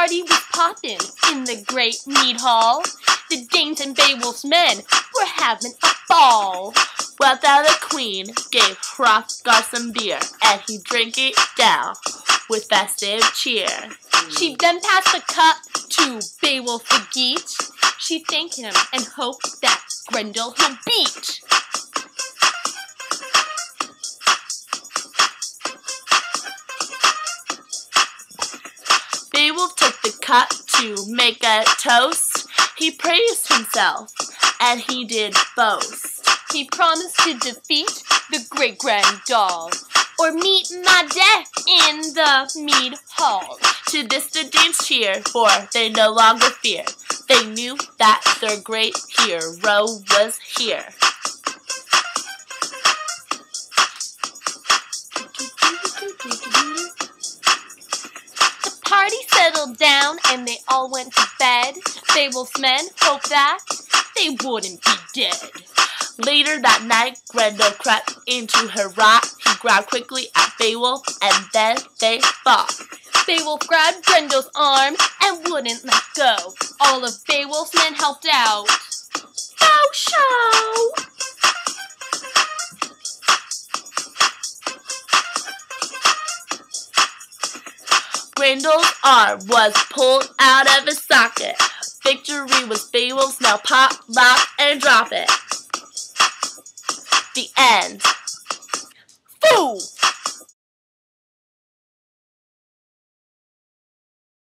party was poppin' in the great mead hall. The Danes and Beowulf's men were having a ball. Well, now the queen gave Hrothgar some beer, and he drank it down with festive cheer. She then passed the cup to Beowulf the Geat. She thanked him and hoped that Grendel he'll beat. Beowulf took the cup to make a toast. He praised himself, and he did boast. He promised to defeat the great Grendel, or meet my death in the mead hall. To this the Danes cheered, for they no longer feared. They knew that their great hero was here. The party settled down and they all went to bed. Beowulf's men hoped that they wouldn't be dead. Later that night, Grendel crept into her rot. He grabbed quickly at Beowulf, and then they fought. Beowulf grabbed Grendel's arm and wouldn't let go. All of Beowulf's men helped out. Bow show! Grendel's arm was pulled out of his socket. Victory was Beowulf's, now pop, lock, and drop it. The end. Foo!